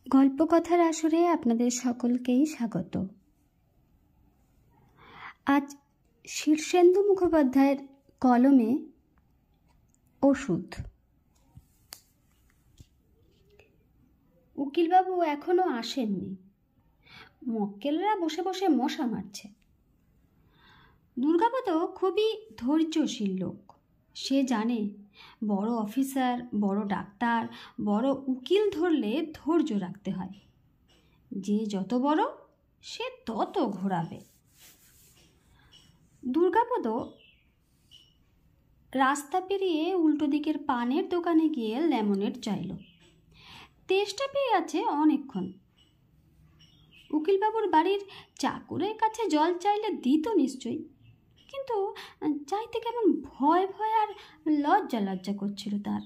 গল্পকথার আসরে আপনাদের সকলকেই স্বাগত। আজ শীর্ষেন্দু মুখোপাধ্যায়ের কলমে ওষুধ। উকিলবাবু এখনো আসেননি। মক্কেলরা বসে বসে মশা মারছে। দুর্গাপদ খুবই ধৈর্যশীল লোক। সে জানে বড় অফিসার, বড় ডাক্তার, বড় উকিল ধরলে ধৈর্য রাখতে হয়। যে যত বড় সে তত ঘোরাবে। দুর্গাপদ রাস্তা পেরিয়ে উল্টো দিকের পানের দোকানে গিয়ে লেমনেড চাইল। তেষ্টা পেয়ে আছে অনেকক্ষণ। উকিলবাবুর বাড়ির চাকরের কাছে জল চাইলে দিত নিশ্চয়ই, কিন্তু চাইতে কেমন ভয় ভয় আর লজ্জা লজ্জা করছিল তার।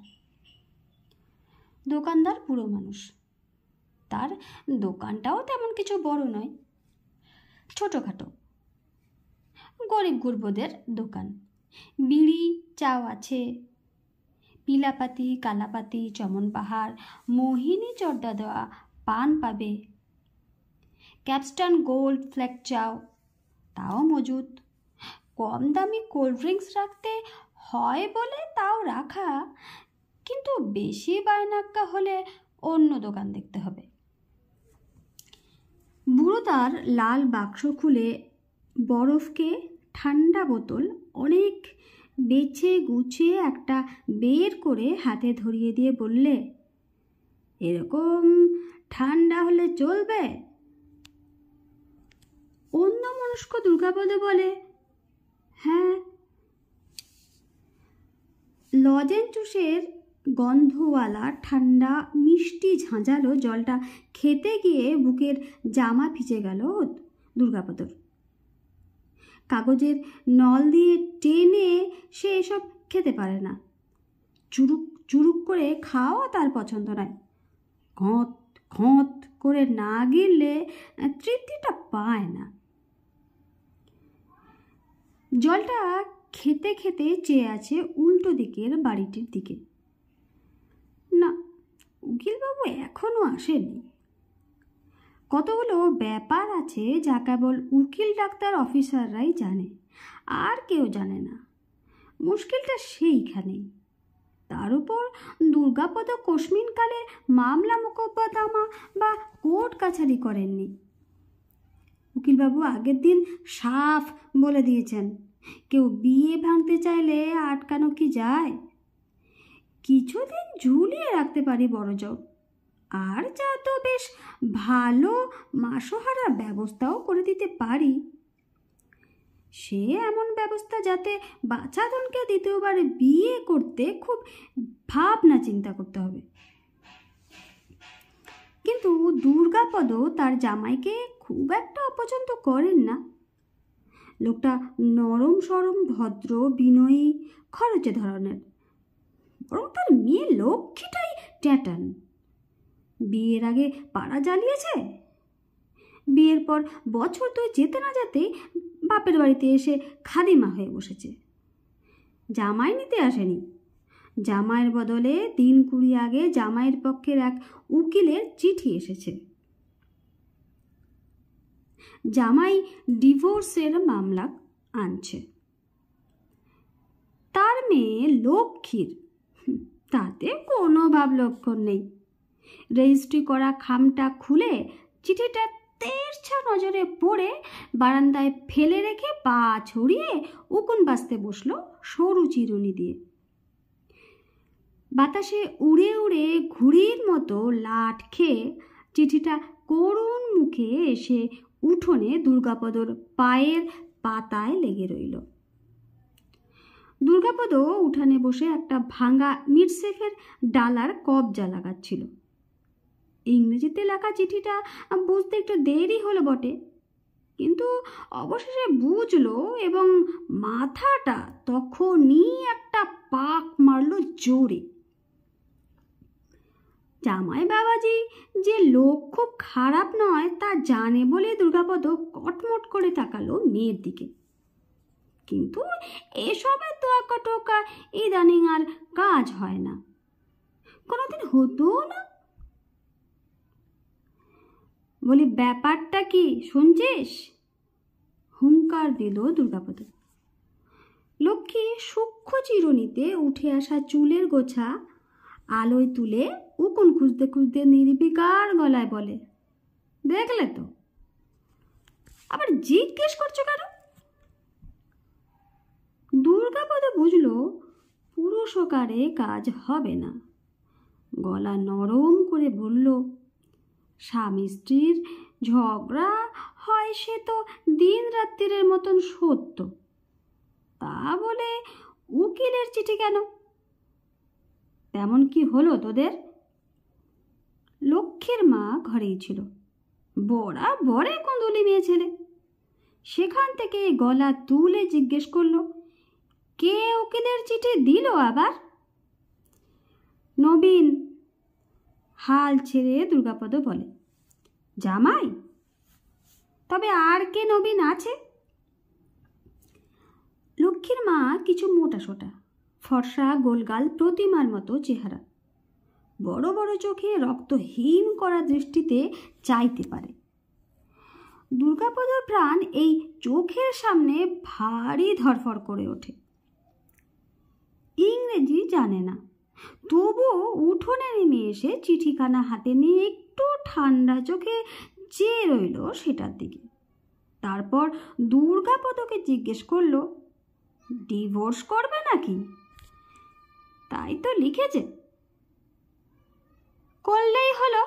দোকানদার বুড়ো মানুষ। তার দোকানটাও তেমন কিছু বড় নয়, ছোটোখাটো গরিব গুরবদের দোকান। বিড়ি চাও আছে, পিলাপাতি, কালাপাতি, চমনবাহার, মোহিনী চর্দা দেওয়া পান পাবে। ক্যাপস্টান গোল্ড ফ্ল্যাগ চাও তাও মজুদ। কম দামি কোল্ড ড্রিঙ্কস রাখতে হয় বলে তাও রাখা, কিন্তু বেশি বায়নাক্কা হলে অন্য দোকান দেখতে হবে। বুড়ো তার লাল বাক্স খুলে বরফকে ঠান্ডা বোতল অনেক বেছে গুছিয়ে একটা বের করে হাতে ধরিয়ে দিয়ে বললে, এরকম ঠান্ডা হলে চলবে? অন্য মনস্ক দুর্গাপদ বলে, হ্যাঁ। লজেন্সের গন্ধওয়ালা ঠান্ডা মিষ্টি ঝাঁঝালো জলটা খেতে গিয়ে বুকের জামা ভিজে গেল দুর্গাপদর। কাগজের নল দিয়ে টেনে সে এসব খেতে পারে না। চুরুক চুরুক করে খাওয়া তার পছন্দ নয়। খঁত খঁত করে না গিললে তৃপ্তিটা পায় না। জলটা খেতে খেতে চেয়ে আছে উল্টো দিকের বাড়িটির দিকে। না, উকিলবাবু এখনো আসেনি। কতগুলো ব্যাপার আছে যা কেবল উকিল ডাক্তার অফিসাররাই জানে, আর কেউ জানে না। মুশকিলটা সেইখানেই। তার উপর দুর্গাপদ কোশমিনকালে মামলা মোকদ্দমা বা কোর্ট কাছারি করেননি। উকিলবাবু আগের দিন সাফ বলে দিয়েছেন, কেউ বিয়ে ভাঙতে চাইলে আটকানো কি যায়? কিছুদিন ঝুলিয়ে রাখতে পারি বড়জোর, আর যা তো বেশ ভালো মাসোহারার ব্যবস্থাও করে দিতে পারি। সে এমন ব্যবস্থা যাতে বাচ্চাধনকে দ্বিতীয়বার বিয়ে করতে খুব ভাবনা চিন্তা করতে হবে। কিন্তু দুর্গাপদ তার জামাইকে খুব একটা অপছন্দ করেন না। লোকটা নরম সরম, ভদ্র, বিনয়ী, খরচে ধরনের। বরং তার মেয়ে লক্ষ্মীটাই ট্যাটান। বিয়ের আগে পাড়া জ্বালিয়েছে, বিয়ের পর বছর দুই যেতে না যেতেই বাপের বাড়িতে এসে খাদিমা হয়ে বসেছে। জামাই নিতে আসেনি। জামাইয়ের বদলে দিন 20 আগে জামাইয়ের পক্ষের এক উকিলের চিঠি এসেছে। জামাই ডিভোর্সের মামলা আনছে। তার মেয়ে লক্ষ্মীর তাতে কোনো ভাব লক্ষণ নেই। রেজিস্ট্রি করা খামটা খুলে চিঠিটা তেরছা নজরে পড়ে বারান্দায় ফেলে রেখে পা ছড়িয়ে উকুন বাজতে বসলো সরু চিরুনি দিয়ে। বাতাসে উড়ে উড়ে ঘুড়ির মতো লাট খেয়ে চিঠিটা করুণ মুখে এসে উঠোনে দুর্গাপদর পায়ের পাতায় লেগে রইল। দুর্গাপদ উঠানে বসে একটা ভাঙা মিটসেফের ডালার কবজা লাগাচ্ছিল। ইংরেজিতে লেখা চিঠিটা বুঝতে একটু দেরি হলো বটে, কিন্তু অবশেষে বুঝলো এবং মাথাটা তখনই একটা পাক মারল জোরে। জামাই বাবাজি যে লোক খুব খারাপ নয় তা জানে বলে দুর্গাপদ কটমট করে তাকালো মেয়ের দিকে। কিন্তু এসবের তোয়াক্কা টোকা ইদানিং আর কাজ হয় না, কোনোদিন হতো না। বলি ব্যাপারটা কি শুনছিস? হুঙ্কার দিল দুর্গাপদ। লক্ষ্মী সূক্ষ্ম চিরুনিতে উঠে আসা চুলের গোছা আলোয় তুলে উকুন খুঁজতে খুঁজতে নির্বিকার গলায় বলে, দেখলে তো, আবার জিজ্ঞেস করছো কেন? দুর্গাপদ বুঝল পুরুষকারে কাজ হবে না। গলা নরম করে বলল, স্বামী স্ত্রীর ঝগড়া হয় সে তো দিন রাত্রির মতন সত্য, তা বলে উকিলের চিঠি কেন? তেমন কি হলো তোদের? লক্ষ্মীর মা ঘরেই ছিল, বড়ে কুঁদুলি মেয়ে ছেলে। সেখান থেকে গলা তুলে জিজ্ঞেস করলো, কে উকিলের চিঠি দিল আবার? নবীন। হাল ছেড়ে দুর্গাপদ বলে, জামাই? তবে আর কে নবীন আছে? লক্ষ্মীর মা কিছু মোটা সোটা, ফর্সা গোলগাল প্রতিমার মতো চেহারা, বড় বড় চোখে রক্ত হিম করা দৃষ্টিতে চাইতে পারে। দুর্গাপদর প্রাণ এই চোখের সামনে ভারী ধরফর করে ওঠে। ইংরেজি জানে না, তবুও উঠোনে নেমে এসে চিঠিখানা হাতে নিয়ে একটু ঠান্ডা চোখে চেয়ে রইল সেটার দিকে। তারপর দুর্গাপদকে জিজ্ঞেস করলো, ডিভোর্স করবে নাকি? তাই তো লিখেছে। করলেই হলো,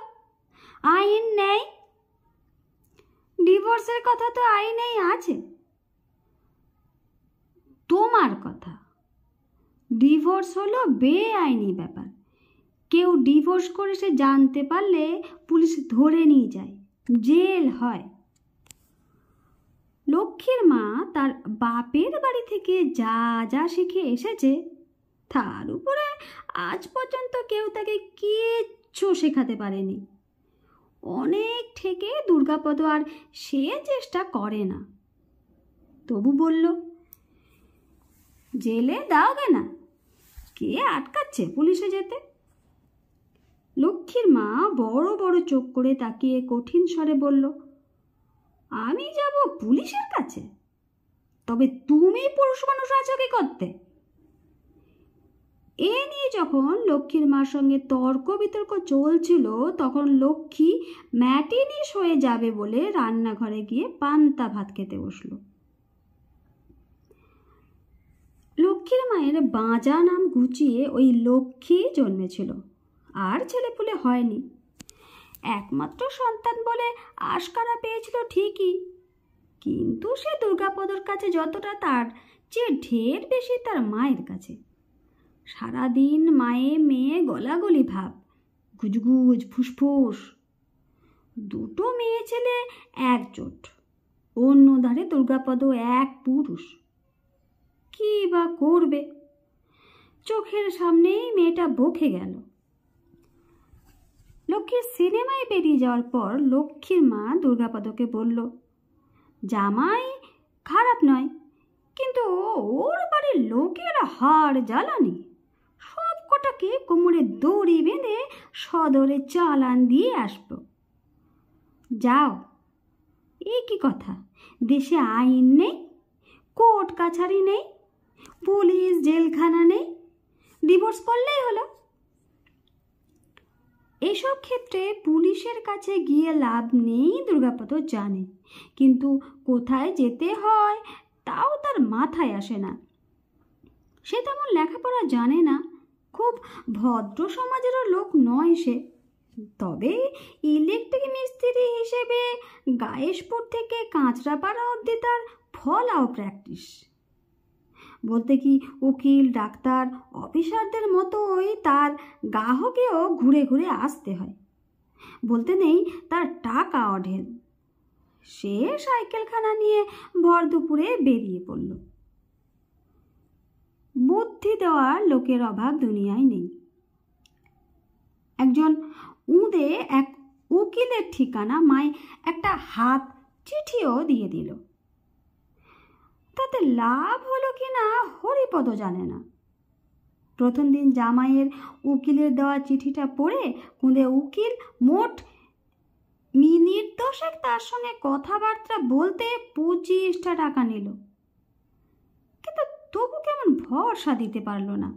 আইন নেই। ডিভোর্সের কথা তো আইনেই আছে। তোমার কথা, ডিভোর্স হলো বেআইনি ব্যাপার। কেউ ডিভোর্স করে সে জানতে পারলে পুলিশ ধরে নিয়ে যায়, জেল হয়। লক্ষ্মীর মা তার বাপের বাড়ি থেকে যা যা শিখে এসেছে, তার উপরে আজ পর্যন্ত কেউ তাকে কিচ্ছু শেখাতে পারেনি। অনেক থেকে দুর্গাপদ আর সে চেষ্টা করে না। তবু বলল, জেলে দাওগে না, কে আটকাচ্ছে পুলিশে যেতে? লক্ষ্মীর মা বড় বড় চোখ করে তাকিয়ে কঠিন স্বরে বলল, আমি যাব পুলিশের কাছে? তবে তুমি পুরুষ মানুষ আছো কি করতে? এ নিয়ে যখন লক্ষ্মীর মার সঙ্গে তর্ক বিতর্ক চলছিল, তখন লক্ষ্মী ম্যাটিনিস হয়ে যাবে বলে রান্নাঘরে গিয়ে পান্তা ভাত খেতে বসল। লক্ষ্মীর মায়ের বাঁজা নাম ঘুচিয়ে ওই লক্ষ্মী জন্মেছিল, আর ছেলেপুলে হয়নি। একমাত্র সন্তান বলে আশকারা পেয়েছিল ঠিকই, কিন্তু সে দুর্গাপদর কাছে যতটা, তার চেয়ে ঢের বেশি তার মায়ের কাছে। সারাদিন মায়ে মেয়ে গলাগলি ভাব, গুজগুজ ফুসফুস। দুটো মেয়ে ছেলে একজোট, অন্য ধারে দুর্গাপদ এক পুরুষ। কি বা করবে? চোখের সামনেই মেয়েটা বকে গেল। লক্ষ্মীর সিনেমায় বেরিয়ে যাওয়ার পর লক্ষ্মীর মা দুর্গাপদকে বলল, জামাই খারাপ নয়, কিন্তু ওর বাড়ির লোকেরা হাড় জ্বালানি, সব কটাকে কোমরে দড়ি বেঁধে সদরে চালান দিয়ে আসবো। যাও। এ কি কথা? দেশে আইন নেই, কোর্ট কাছারি নেই, পুলিশ জেলখানা নেই, ডিভোর্স করলেই হলো। এসব ক্ষেত্রে পুলিশের কাছে গিয়ে লাভ নেই দুর্গাপদ জানে, কিন্তু কোথায় যেতে হয় তাও তার মাথায় আসে না। সে তেমন লেখাপড়া জানে না, খুব ভদ্র সমাজেরও লোক নয় সে। তবে ইলেকট্রিক মিস্ত্রি হিসেবে গায়েশপুর থেকে কাঁচরাপাড়া অবধি তার ফলাও প্র্যাকটিস। বলতে কি, উকিল ডাক্তার অফিসারদের মতোই তার গ্রাহকেও ঘুরে ঘুরে আসতে হয়। বলতে নেই তার টাকা অঢেল। সে সাইকেলখানা নিয়ে ভর দুপুরে বেরিয়ে পড়ল। বুদ্ধি দেওয়ার লোকের অভাব দুনিয়ায় নেই। একজন উদে এক উকিলের ঠিকানা মায় একটা হাত চিঠিও দিয়ে দিল। তাতে লাভ হলো কি না হরিপদ জানে না। প্রথম দিন জামাইয়ের উকিলের দেওয়া চিঠিটা পড়ে কুঁদে উকিল মোট মিনিট দশেক তার সঙ্গে কথাবার্তা বলতে 25টা টাকা নিল, কিন্তু তবু কেমন ভরসা দিতে পারল না।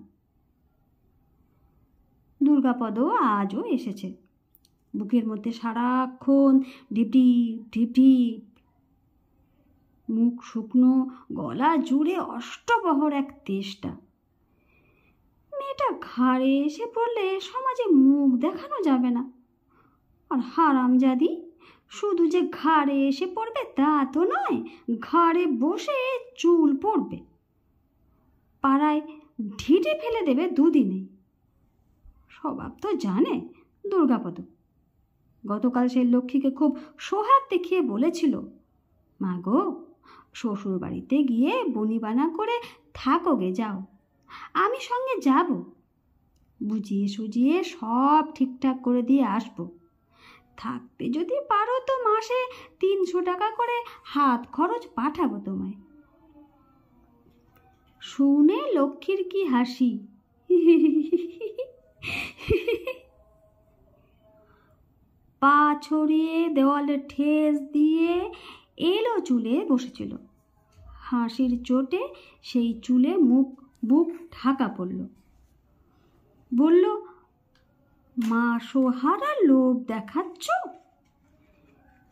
দুর্গাপদ আজও এসেছে, বুকের মধ্যে সারাক্ষণ ঢিপঢিপ ঢিপঢিপ, মুখ শুকনো, গলা জুড়ে অষ্টবহর এক তেষ্টা। মেয়েটা ঘাড়ে এসে পড়লে সমাজে মুখ দেখানো যাবে না। আর হারামজাদি শুধু যে ঘাড়ে এসে পড়বে তা তো নয়, ঘাড়ে বসে চুল পড়বে, পাড়ায় ঢিটে ফেলে দেবে দুদিনে। স্বভাব তো জানে দুর্গাপদ। গতকাল সে লক্ষ্মীকে খুব সোহাগ দেখিয়ে বলেছিল, মা গো, শ্বশুর বাড়িতে গিয়ে বনিবানা করে থাকোগে, যাও, আমি সঙ্গে যাব, বুঝিয়ে সুজিয়ে সব ঠিকঠাক করে দিয়ে আসবো। থাকতে যদি পারো তো মাসে 300 টাকা করে হাত খরচ পাঠাবো তোমায়। শুনে লক্ষ্মীর কি হাসি, পা ছড়িয়ে দেওয়ালে ঠেস দিয়ে এলো চুলে বসেছিল। হাসির চোটে সেই চুলে মুখ বুক ঢাকা পড়ল। বলল, মা সোহারা লোভ দেখাচ্ছ?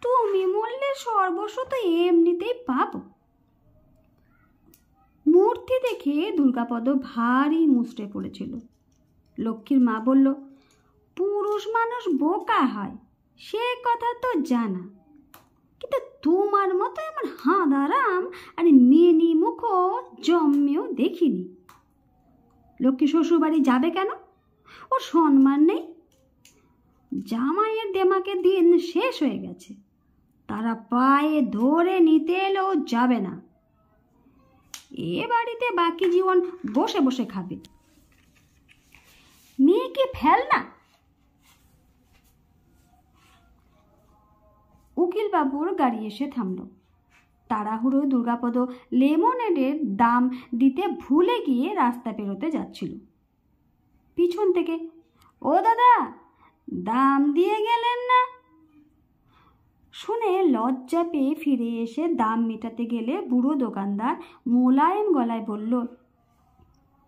তুমি মরলে সর্বস্ব তো এমনিতেই পাবো। মূর্তি দেখে দুর্গাপদ ভারী মুচড়ে পড়েছিল। লক্ষ্মীর মা বলল, পুরুষ মানুষ বোকা হয় সে কথা তো জানা, কিন্তু তোমার মতো এমন হাঁদারাম আর মেনি মুখো জন্মেও দেখিনি। লক্ষ্মী শ্বশুর বাড়ি যাবে কেন? ওর সম্মান নেই? জামাইয়ের দেমাকে দিন শেষ হয়ে গেছে, তারা পায়ে ধরে নিতে এলেও যাবে না। এ বাড়িতে বাকি জীবন বসে বসে খাবে। মেয়েকে ফেল না। উকিল বাবুর গাড়ি এসে থামল। তাড়াহুড়ো দুর্গাপদ লেমনেডের দাম দিতে ভুলে গিয়ে রাস্তা পেরোতে যাচ্ছিল। পিছন থেকে, ও দাদা, দাম দিয়ে গেলেন না? শুনে লজ্জা পেয়ে ফিরে এসে দাম মেটাতে গেলে বুড়ো দোকানদার মোলায়েম গলায় বলল,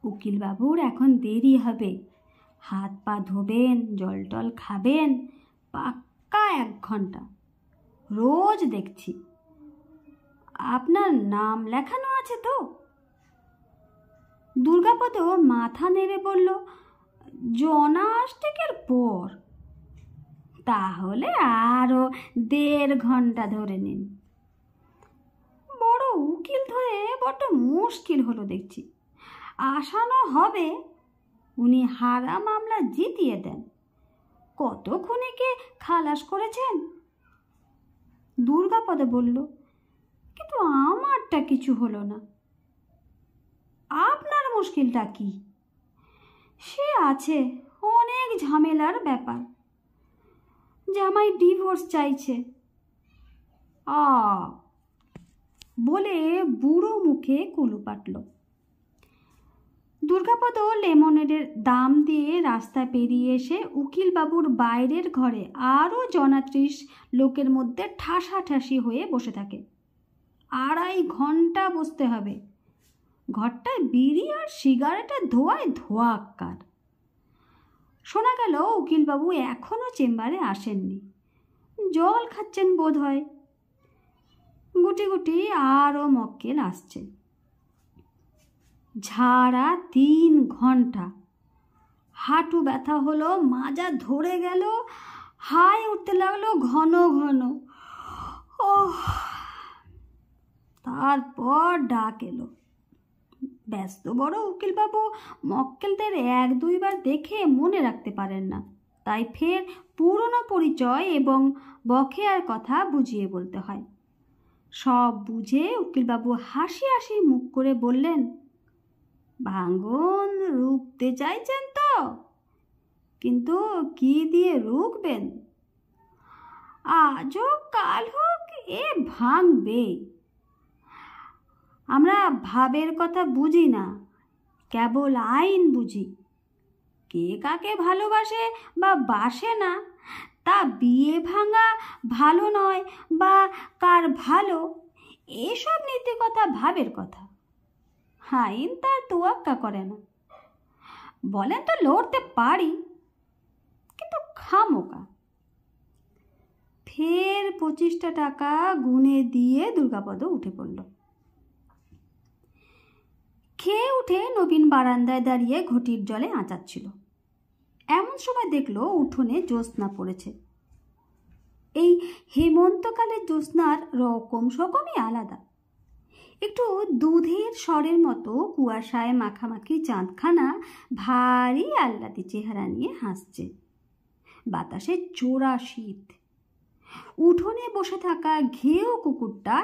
উকিল বাবুর এখন দেরি হবে, হাত পা ধোবেন, জল টল খাবেন, পাক্কা 1 ঘন্টা। রোজ দেখছি। আপনার নাম লেখানো আছে তো? দুর্গাপদ মাথা নেড়ে বলল, জনাষ্টেকের পর। তাহলে আরও 1.5 ঘন্টা ধরে নিন। বড় উকিল ধরে বড্ড মুশকিল হলো দেখছি। আসানো হবে, উনি হারা মামলা জিতিয়ে দেন। কত খুনিকে খালাস করেছেন। দুর্গাপদ বলল, কিন্তু আমারটা কিছু হলো না। আপনার মুশকিলটা কি? সে আছে, অনেক ঝামেলার ব্যাপার। জামাই ডিভোর্স চাইছে। বলে বুড়ো মুখে কুলু পাটল। দুর্গাপদ লেমনেডের দাম দিয়ে রাস্তা পেরিয়ে এসে উকিলবাবুর বাইরের ঘরে আরও 30 লোকের মধ্যে ঠাসাঠাসি হয়ে বসে থাকে। 2.5 ঘন্টা বসতে হবে। ঘরটায় বিড়ি আর সিগারেটের ধোঁয়ায় ধোঁয়াক্কার। শোনা গেল উকিলবাবু এখনও চেম্বারে আসেননি, জল খাচ্ছেন বোধ হয়। গুটি গুটি আরও মক্কেল আসছে। ঝাড়া 3 ঘন্টা। হাঁটু ব্যথা হলো, মাজা ধরে গেল, হাই উঠতে লাগলো ঘন ঘন। তারপর ডাক এলো। ব্যস্ত বড় উকিলবাবু মক্কেলদের 1-2 বার দেখে মনে রাখতে পারেন না, তাই ফের পুরনো পরিচয় এবং বকেয়ার কথা বুঝিয়ে বলতে হয়। সব বুঝে উকিলবাবু হাসি হাসি মুখ করে বললেন, ভাঙন রুখতে চাইছেন তো? কিন্তু কি দিয়ে রুখবেন? আজ হোক কাল হোক এ ভাঙবে। আমরা ভাবের কথা বুঝি না, কেবল আইন বুঝি। কে কাকে ভালোবাসে বা বাসে না তা বিয়ে ভাঙা ভালো নয় বা কার ভালো, এসব নীতিকথা ভাবের কথা। আইন তার তোয়াক্কা করে না। বলেন তো লড়তে পারি, কিন্তু খামোকা। ফের 25টা টাকা গুনে দিয়ে দুর্গাপদ উঠে পড়ল। খেয়ে উঠে নবীন বারান্দায় দাঁড়িয়ে ঘটির জলে আঁচাচ্ছিল। এমন সময় দেখলো উঠোনে জ্যোৎস্না পড়েছে। এই হেমন্তকালের জ্যোৎস্নার রকম সকমই আলাদা। একটু দুধের স্বরের মতো কুয়াশায় মাখামাখি চাঁদখানা ভারী আহ্লাদি চেহারা নিয়ে হাসছে। বাতাসে চোরা শীত। উঠোনে বসে থাকা ঘেউ কুকুরটা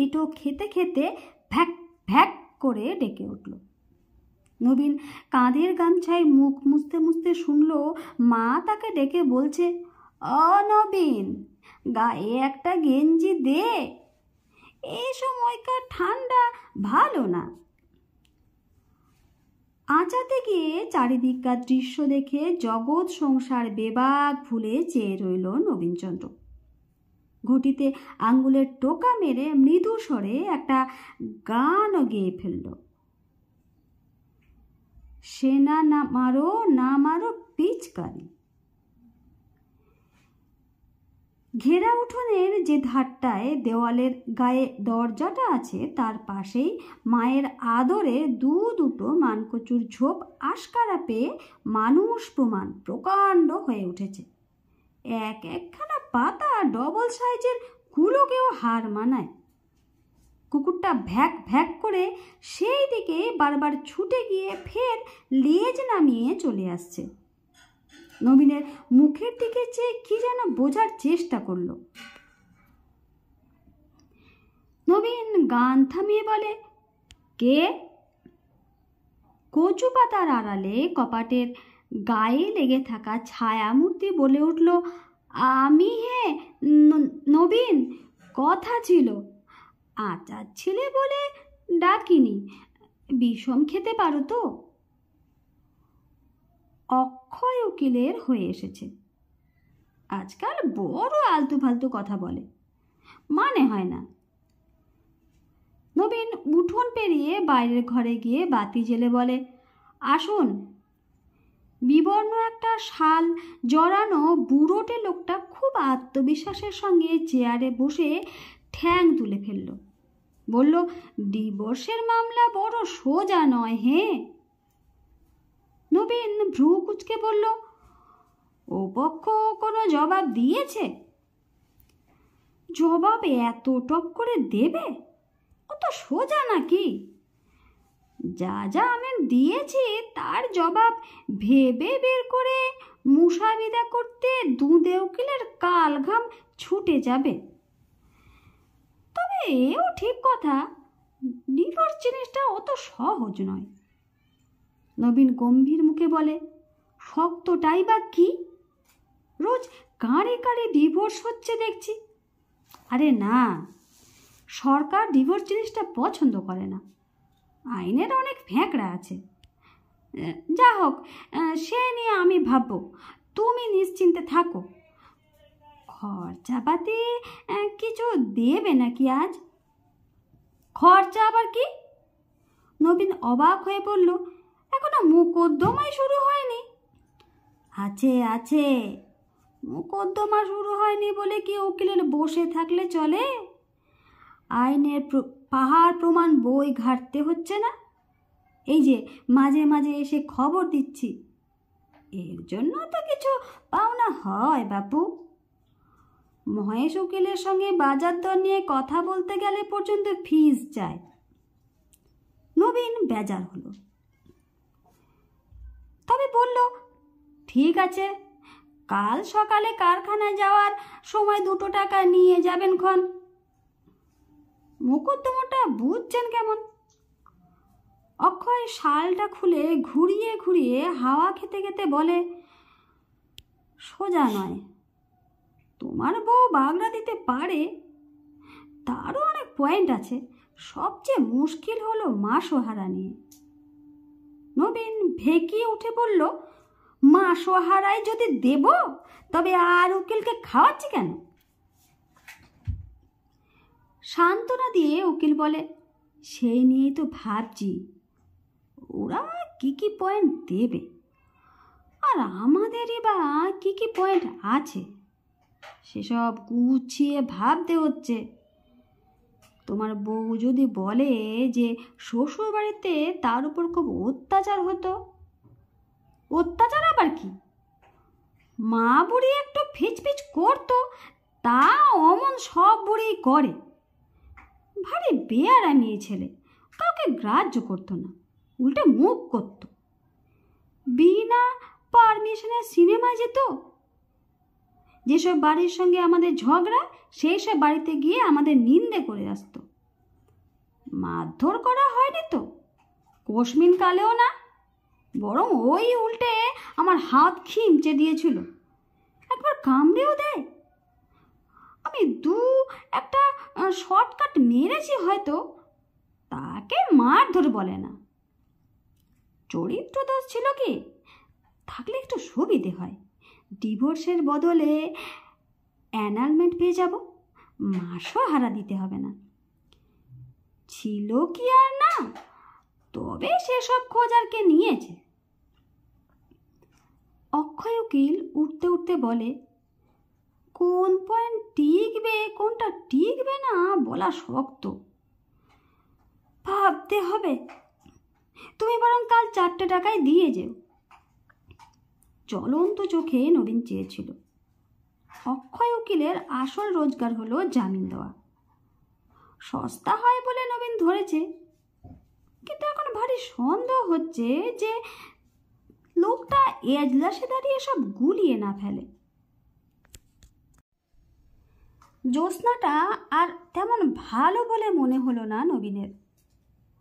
এটো খেতে খেতে ভ্যাক ভ্যাক করে ডেকে উঠল। নবীন কাঁধের গামছায় মুখ মুছতে মুছতে শুনল মা তাকে ডেকে বলছে, নবীন, গায়ে একটা গেঞ্জি দে, এই সময়কার ঠান্ডা ভালো না। আঁচাতে গিয়ে চারিদিককার দৃশ্য দেখে জগৎ সংসার বেবাক ভুলে চেয়ে রইল নবীনচন্দ্র। ঘটিতে আঙ্গুলের টোকা মেরে মৃদু স্বরে একটা গানও গেয়ে ফেলল। সেনা না মারো না মারো পিচকারি। ঘেরা উঠোনের যে ধারটায় দেওয়ালের গায়ে দরজাটা আছে তার পাশেই মায়ের আদরে দুটো মানকচুর ঝোপ আশকারা পেয়ে মানুষ প্রমাণ প্রকাণ্ড হয়ে উঠেছে। একখানা পাতা ডবল সাইজের কুলোকেও হার মানায়। কুকুরটা ভ্যাক ভ্যাক করে সেই দিকে বারবার ছুটে গিয়ে ফের লেজ নামিয়ে চলে আসছে। নবীনের মুখের দিকে চেয়ে কি যেন বোঝার চেষ্টা করল। নবীন গান থামিয়ে বলে, কে? কচু পাতার আড়ালে কপাটের গায়ে লেগে থাকা ছায়ামূর্তি বলে উঠল, আমি হে নবীন, কথা ছিল। আচাচ্ছিলে বলে ডাকিনি, বিষম খেতে পারো তো? অক্ষয় উকিলের হয়ে এসেছে। আজকাল বড় আলতু ফালতু কথা বলে, মানে হয় না। নবীন উঠোন পেরিয়ে বাইরের ঘরে গিয়ে বাতি জেলে বলে, আসুন। বিবর্ণ একটা শাল জড়ানো বুড়োটে লোকটা খুব আত্মবিশ্বাসের সঙ্গে চেয়ারে বসে ঠ্যাং তুলে ফেলল। বলল, ডিভোর্সের মামলা বড় সোজা নয় হে। নবীন ভ্রু কুঁচকে বলল, ও পক্ষ কোনো জবাব দিয়েছে? জবাব এত টপ করে দেবে? ও তো সোজা নাকি? যা যা আমি দিয়েছি তার জবাব ভেবে বের করে মুসাবিদা করতে দুধে উকিলের কাল ঘাম ছুটে যাবে। তবে এও ঠিক কথা, ডিভোর্স জিনিসটা অত সহজ নয়। নবীন গম্ভীর মুখে বলে, শক্তটাই বা কি? রোজ কাঁড়ে কাঁড়ে ডিভোর্স হচ্ছে দেখছি। আরে না, সরকার ডিভোর্স জিনিসটা পছন্দ করে না। আইনের অনেক ফ্যাঁকড়া আছে। যা হোক, সে নিয়ে আমি ভাববো, তুমি নিশ্চিন্তে থাকো। খরচাপাতি কিছু দেবে নাকি আজ? খরচা আবার কি? নবীন অবাক হয়ে বলল, এখনো মোকদ্দমাই শুরু হয়নি। আছে আছে, মোকদ্দমা শুরু হয়নি বলে কি উকিলের বসে থাকলে চলে? আইনের পাহাড় প্রমাণ বই ঘাটতে হচ্ছে না? এই যে মাঝে মাঝে এসে খবর দিচ্ছি, এর জন্য তো কিছু পাওনা হয় বাপু। মহেশ উকিলের সঙ্গে বাজার দর নিয়ে কথা বলতে গেলে পর্যন্ত ফিস চায়। নবীন বেজার হলো, তবে বলল, ঠিক আছে, কাল সকালে কারখানায় যাওয়ার সময় 2 টাকা নিয়ে যাবেন খন। মোকদ্দমাটা বুঝছেন কেমন? অক্ষয় শালটা খুলে ঘুরিয়ে ঘুরিয়ে হাওয়া খেতে খেতে বলে, সোজা নয়। তোমার বউ বাগড়া দিতে পারে, তারও অনেক পয়েন্ট আছে। সবচেয়ে মুশকিল হলো মাসোহারা নিয়ে। নবীন ভেঁকিয়ে উঠে বলল, মাসোহারাই যদি দেব তবে আর উকিলকে খাওয়াচ্ছি কেন? সান্ত্বনা দিয়ে উকিল বলে, সেই নিয়েই তো ভাবছি, ওরা কি কি পয়েন্ট দেবে আর আমাদেরই বা কি কি পয়েন্ট আছে, সেসব গুছিয়ে ভাবতে হচ্ছে। তোমার বউ যদি বলে যে শ্বশুর বাড়িতে তার উপর খুব অত্যাচার হতো, অত্যাচার আবার কি, মা বুড়ি একটু ফিচফিচ করতো, তা অমন সব বুড়ি করে। ভারী বেয়ারা মেয়ে ছেলে, কাউকে গ্রাহ্য করতো না, উল্টে মুখ করতো। বিনা পারমিশনে সিনেমায় যেত। যেসব বাড়ির সঙ্গে আমাদের ঝগড়া, সেই সব বাড়িতে গিয়ে আমাদের নিন্দে করে আসতো। মারধর করা হয়নি তো, কোশমিন কালেও না, বরং ওই উল্টে আমার হাত খিমচে দিয়েছিল, একবার কামড়েও দেয়। আমি একটা শর্টকাট মেরেছি হয়তো, তাকে মারধর বলে না। চরিত্র দোষ ছিল কি, থাকলে একটু সুবিধে হয়, ডিভোর্সের বদলে অ্যানালমেন্ট পেয়ে যাব, মাসও হারা দিতে হবে না। ছিল কি আর না, তবে সেসব খোঁজ আর কে নিয়েছে? অক্ষয় উকিল উঠতে উঠতে বলে, কোন পয়েন্ট টিকবে কোনটা টিকবে না বলা শক্ত, ভাবতে হবে। তুমি বরং কাল 4টে টাকায় দিয়ে যেও। জ্বলন্ত চোখে নবীন চেয়েছিল। অক্ষয় উকিলের আসল রোজগার হলো জামিন দেওয়া। সস্তা হয় বলে নবীন ধরেছে, কিন্তু এখন ভারী সন্দেহ হচ্ছে যে লোকটা এজলাসে দাঁড়িয়ে সব গুলিয়ে না ফেলে। জ্যোৎস্নাটা আর তেমন ভালো বলে মনে হলো না নবীনের,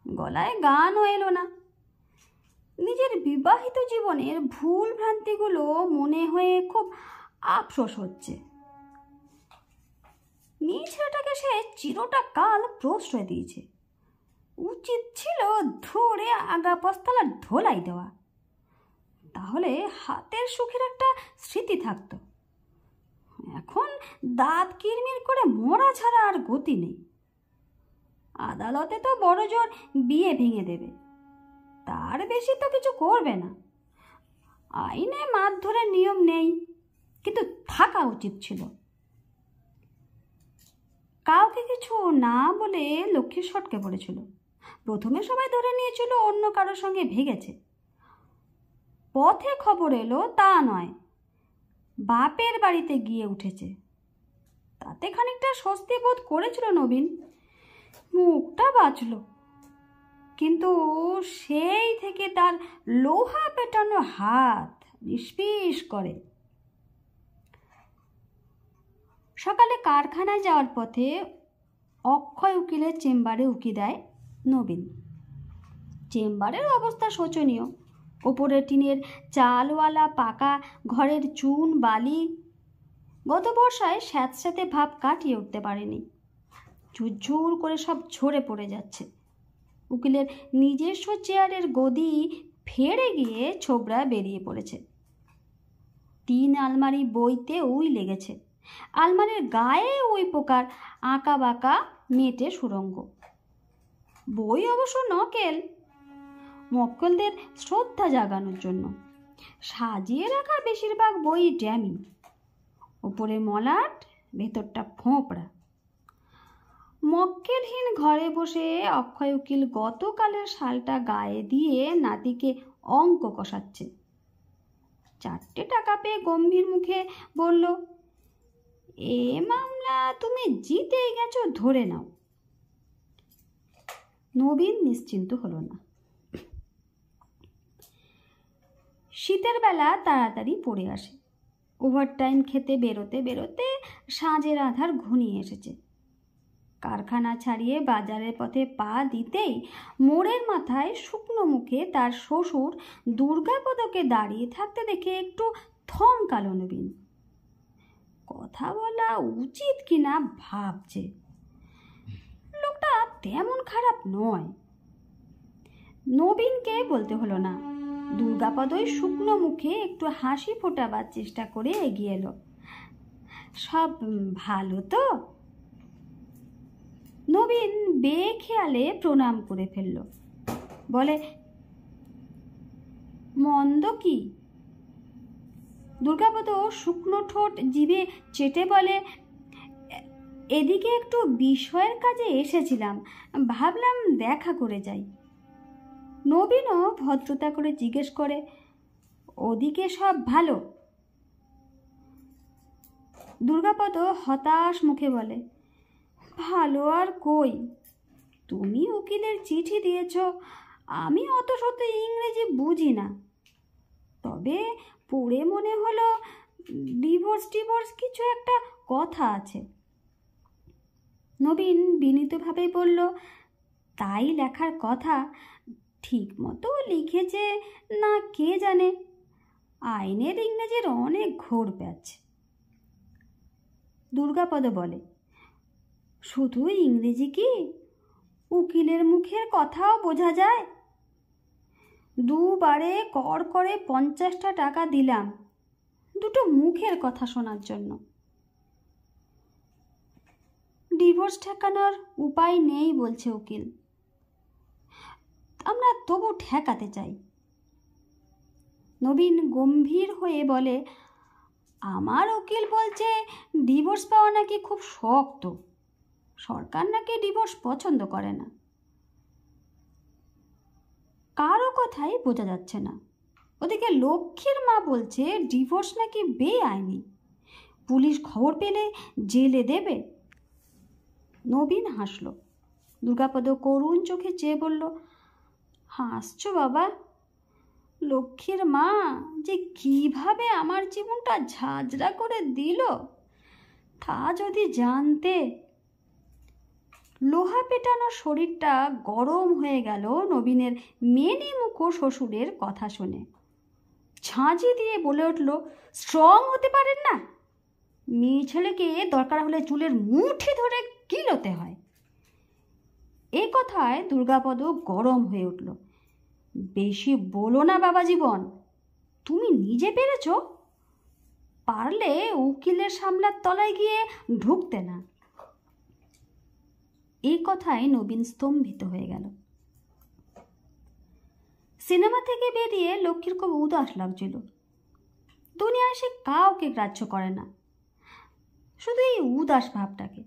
গলায় গানও এলো না। নিজের বিবাহিত জীবনের ভুল ভ্রান্তিগুলো মনে হয়ে খুব আফসোস হচ্ছে। মেয়ে ছেলেটাকে সে চিরটা কাল প্রশ্রয় দিয়েছে, উচিত ছিল ধরে আগা পস্তালা ধোলাই দেওয়া, তাহলে হাতের সুখের একটা স্মৃতি থাকতো। এখন দাঁত কিরমির করে মরা ছাড়া আর গতি নেই। আদালতে তো বড় জোর বিয়ে ভেঙে দেবে, তার বেশি তো কিছু করবে না। আইনে মারধরের নিয়ম নেই, কিন্তু থাকা উচিত ছিল। কাউকে কিছু না বলে লক্ষ্মী সটকে পড়েছিল। প্রথমে সবাই ধরে নিয়েছিল অন্য কারোর সঙ্গে ভেগেছে, পথে খবর এলো তা নয়, বাপের বাড়িতে গিয়ে উঠেছে। তাতে খানিকটা স্বস্তি বোধ করেছিল নবীন, মুখটা বাঁচল। কিন্তু সেই থেকে তার লোহা পেটানো হাত নিষ্পিস করে। সকালে কারখানায় যাওয়ার পথে অক্ষয় উকিলের চেম্বারে উকি দেয় নবীন। চেম্বারের অবস্থা শোচনীয়। ওপরে টিনের চালওয়ালা পাকা ঘরের চুন বালি গত বর্ষায় স্যাঁতস্যাঁতে ভাব কাটিয়ে উঠতে পারেনি, ঝুরঝুর করে সব ঝরে পড়ে যাচ্ছে। উকিলের নিজস্ব চেয়ারের গদি ফেড়ে গিয়ে ছোবড়া বেরিয়ে পড়েছে। 3 আলমারি বইতে উই লেগেছে, আলমারির গায়ে ওই পোকার আঁকা বাঁকা মেটে সুরঙ্গ। বই অবশ্য নকেল, মক্কেলদের শ্রদ্ধা জাগানোর জন্য। সাজিয়ে রাখা বেশিরভাগ বই ড্যামি, ওপরে মলাট, ভেতরটা ফোঁপড়া। মক্কেলহীন ঘরে বসে অক্ষয় উকিল গতকালের শালটা গায়ে দিয়ে নাতিকে অঙ্ক কষাচ্ছে। 4টে টাকা পেয়ে গম্ভীর মুখে বলল, এ মামলা তুমি জিতেই গেছো, ধরে নাও। নবীন নিশ্চিন্ত হলো না। শীতের বেলা তাড়াতাড়ি পড়ে আসে। ওভারটাইম খেতে বেরোতে বেরোতে সাঁঝের আধার ঘনিয়ে এসেছে। কারখানা ছাড়িয়ে বাজারের পথে পা দিতেই মোড়ের মাথায় শুকনো মুখে তার শ্বশুর দুর্গাপদকে দাঁড়িয়ে থাকতে দেখে একটু থমকালো নবীন। কথা বলা উচিত কিনা ভাবছে। লোকটা তেমন খারাপ নয়। নবীনকে বলতে হলো না, দুর্গাপদই শুকনো মুখে একটু হাসি ফোটাবার চেষ্টা করে এগিয়ে এলো। সব ভালো তো? নবীন বেখেয়ালে প্রণাম করে ফেলল। বলে, মন্দ কি? দুর্গাপদ শুকনো ঠোঁট জিভে চেটে বলে, এদিকে একটু বিষয়ের কাজে এসেছিলাম, ভাবলাম দেখা করে যাই। নবীনও ভদ্রতা করে জিজ্ঞেস করে, ওদিকে সব ভালো? দুর্গাপদ হতাশ মুখে বলে, ভালো আর কই, তুমি উকিলের চিঠি দিয়েছ, আমি অত শত ইংরেজি বুঝি না, তবে পড়ে মনে হলো ডিভোর্স কিছু একটা কথা আছে। নবীন বিনীতভাবে বলল, তাই লেখার কথা, ঠিক মতো লিখেছে না কে জানে, আইনের ইংরেজির অনেক ঘোর প্যাচ। দুর্গাপদ বলে, শুধু ইংরেজি কি, উকিলের মুখের কথাও বোঝা যায়। দুবারে কর করে 50টা টাকা দিলাম দুটো মুখের কথা শোনার জন্য। ডিভোর্স ঠেকানোর উপায় নেই বলছে উকিল, আমরা তবু ঠেকাতে চাই। নবীন গম্ভীর হয়ে বলে, আমার উকিল বলছে ডিভোর্স পাওয়া নাকি খুব শক্ত, সরকার নাকি ডিভোর্স পছন্দ করে না। কারো কথাই বোঝা যাচ্ছে না। ওদিকে লক্ষ্মীর মা বলছে ডিভোর্স নাকি বেআইনি, পুলিশ খবর পেলে জেলে দেবে। নবীন হাসল। দুর্গাপদ করুণ চোখে চেয়ে বলল, হাসছো বাবা? লক্ষ্মীর মা যে কিভাবে আমার জীবনটা ঝাঁঝরা করে দিল, তা যদি জানতে। লোহা পেটানো শরীরটা গরম হয়ে গেল নবীনের মেনে মুখো শ্বশুরের কথা শুনে। ঝাঁঝি দিয়ে বলে উঠল, স্ট্রং হতে পারেন না? মেয়ে ছেলেকে দরকার হলে চুলের মুঠি ধরে কিলোতে হয়। এ কথায় দুর্গাপদ গরম হয়ে উঠল। বেশি বলো না বাবা জীবন, তুমি নিজে পেরেছ, পারলে উকিলের সামলার তলায় গিয়ে ঢুকতে না। এই কথায় নবীন স্তম্ভিত হয়ে গেল। সিনেমা থেকে বেরিয়ে লক্ষ্মীর খুব উদাস লাগছিল। দুনিয়ায় সে কাউকে গ্রাহ্য করে না, শুধু এই উদাস ভাবটাকে।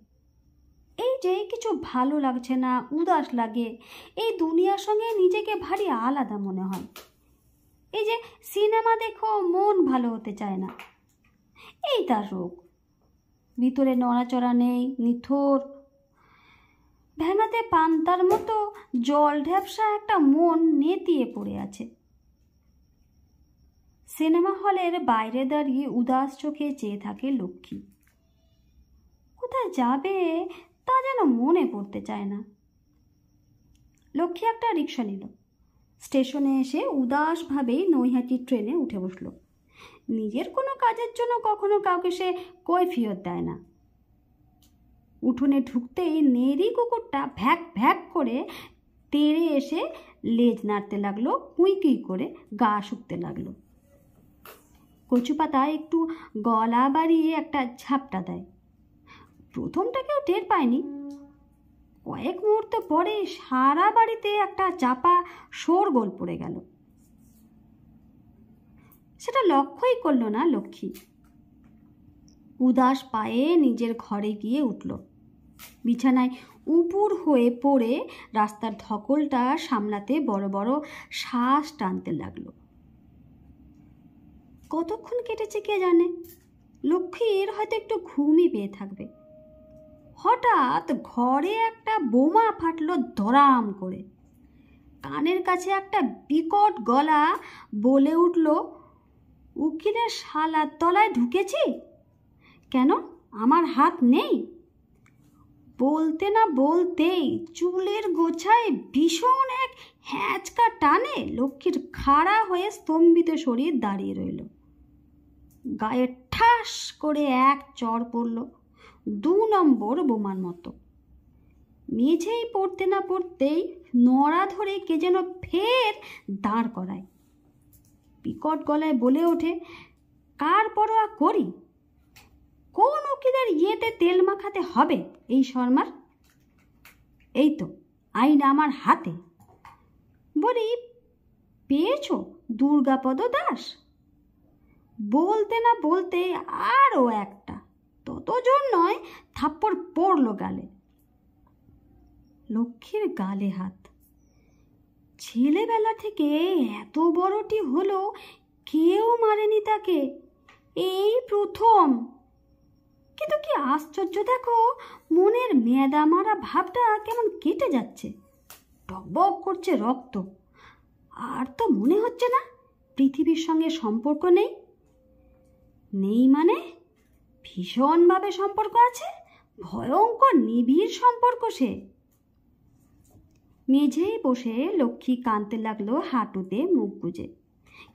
এই যে কিছু ভালো লাগছে না, উদাস লাগে, এই দুনিয়ার সঙ্গে নিজেকে ভারী আলাদা মনে হয়। এই যে সিনেমা দেখো মন ভালো হতে চায় না, এই তার রোগ। ভিতরে নড়াচড়া নেই, নিথর ভেঙাতে পান্তার মতো জল ঢ্যাপসা একটা মন নেতিয়ে পড়ে আছে। সিনেমা হলের বাইরে দাঁড়িয়ে উদাস চোখে চেয়ে থাকে লক্ষ্মী। কোথায় যাবে তা যেন মনে পড়তে চায় না। লক্ষ্মী একটা রিক্সা নিল। স্টেশনে এসে উদাসভাবেই নৈহাটি ট্রেনে উঠে বসল। নিজের কোনো কাজের জন্য কখনো কাউকে সে কৈফিয়ত দেয় না। উঠোনে ঢুকতেই নেড়ি কুকুরটা ভ্যাক ভ্যাক করে তেড়ে এসে লেজ নাড়তে লাগলো, কুই কুই করে গা শুকতে লাগলো। কচু পাতা একটু গলা বাড়িয়ে একটা ঝাপটা দেয়। প্রথমটা কেউ টের পায়নি। কয়েক মুহূর্ত পরে সারা বাড়িতে একটা চাপা শোরগোল পড়ে গেল। সেটা লক্ষ্যই করল না লক্ষ্মী। উদাস পায়ে নিজের ঘরে গিয়ে উঠল। বিছানায় উপুর হয়ে পড়ে রাস্তার ধকলটা সামলাতে বড় বড় শ্বাস টানতে লাগলো। কতক্ষণ কেটেছে কে জানে। লক্ষ্মীর হয়তো একটু ঘুমই পেয়ে থাকবে। হঠাৎ ঘরে একটা বোমা ফাটলো ধরাম করে। কানের কাছে একটা বিকট গলা বলে উঠল, উকিলের শালার তলায় ঢুকেছি কেন? আমার হাত নেই? বলতে না বলতেই চুলের গোছায় ভীষণ এক হ্যাঁচকা টানে লক্ষ্মীর খাড়া হয়ে স্তম্ভিত শরীর দাঁড়িয়ে রইল। গায়ে ঠাস করে এক চড় পড়ল, 2 নম্বর বোমার মতো। মেঝেই পড়তে না পড়তেই নড়া ধরে কে যেন ফের দাঁড় করায়। বিকট গলায় বলে ওঠে, কার পরোয়া করি? কোন উকিলের ইয়েতে তেল মাখাতে হবে এই শর্মার? এই তো আইন আমার হাতে। বলি, পেয়েছ দুর্গাপদ দাস? বলতে না বলতে আরও একটা, তত জোর নয়, থাপ্পড় পড়ল গালে। লক্ষ্মীর গালে হাত। ছেলেবেলা থেকে এত বড়টি হলো, কেউ মারেনি তাকে, এই প্রথম। কিন্তু কি আশ্চর্য দেখো, মনের মেদা মারা ভাবটা কেমন কেটে যাচ্ছে, টকবক করছে রক্ত। আর তো মনে হচ্ছে না পৃথিবীর সঙ্গে সম্পর্ক নেই। নেই মানে ভীষণভাবে সম্পর্ক আছে, ভয়ঙ্কর নিবিড় সম্পর্ক সে। মেঝেই বসে লক্ষ্মী কাঁদতে লাগলো হাঁটুতে মুখ গুজে।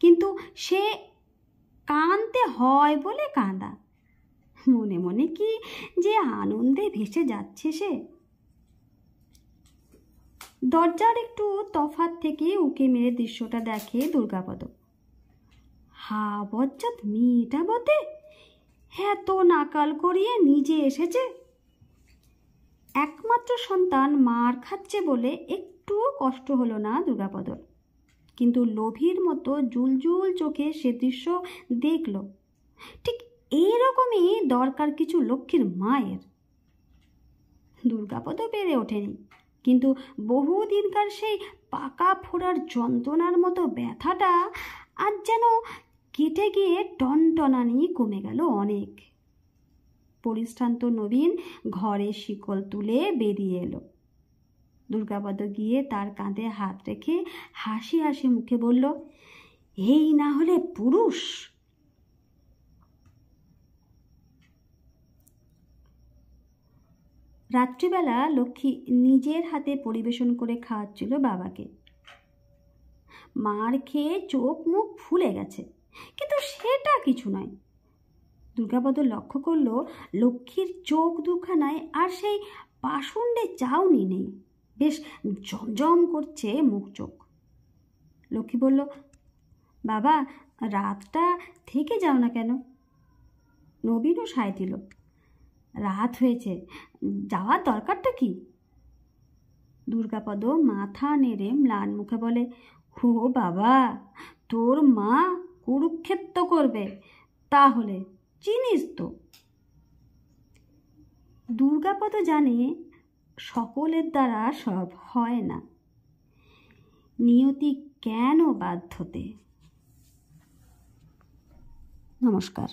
কিন্তু সে কাঁদতে হয় বলে কাঁদা, মনে মনে কি যে আনন্দে ভেসে যাচ্ছে সে। দরজার একটু তফাৎ থেকে উঁকি মেরে দৃশ্যটা দেখে দুর্গাপদ। হা বজ্জাত মেয়েটা বটে, এত নাকাল করিয়ে নিজে এসেছে। একমাত্র সন্তান মার খাচ্ছে বলে একটুও কষ্ট হলো না দুর্গাপদর। কিন্তু লোভীর মতো জুলজুল চোখে সে দৃশ্য দেখল। ঠিক এইরকমই দরকার কিছু লক্ষ্মীর মায়ের। দুর্গাপদ বেড়ে ওঠেনি, কিন্তু বহুদিনকার সেই পাকা ফোড়ার যন্ত্রণার মতো ব্যথাটা আজ যেন কেটে গিয়ে টনটনানি কমে গেল অনেক। পরিশ্রান্ত নবীন ঘরে শিকল তুলে বেরিয়ে এলো। দুর্গাপদ গিয়ে তার কাঁধে হাত রেখে হাসি হাসি মুখে বলল, এই না হলে পুরুষ। রাত্রিবেলা লক্ষ্মী নিজের হাতে পরিবেশন করে খাওয়াচ্ছিল বাবাকে। মার খেয়ে চোখ মুখ ফুলে গেছে, কিন্তু সেটা কিছু নয়। দুর্গাপদ লক্ষ্য করল লক্ষ্মীর চোখ দুখানায় আর সেই পাষণ্ডে চাউনি নেই, বেশ জমজম করছে মুখ চোখ। লক্ষ্মী বলল, বাবা, রাতটা থেকে যাও না কেন? নবীনও সায় দিল, রাত হয়েছে, যাওয়ার দরকারটা কি? দুর্গাপদ মাথা নেড়ে ম্লান মুখে বলে, ও বাবা, তোর মা কুরুক্ষেত্র করবে, তাহলে চিনিস তো। দুর্গাপদ জানে সকলের দ্বারা সব হয় না, নিয়তি কেন বাধ্যতে। নমস্কার।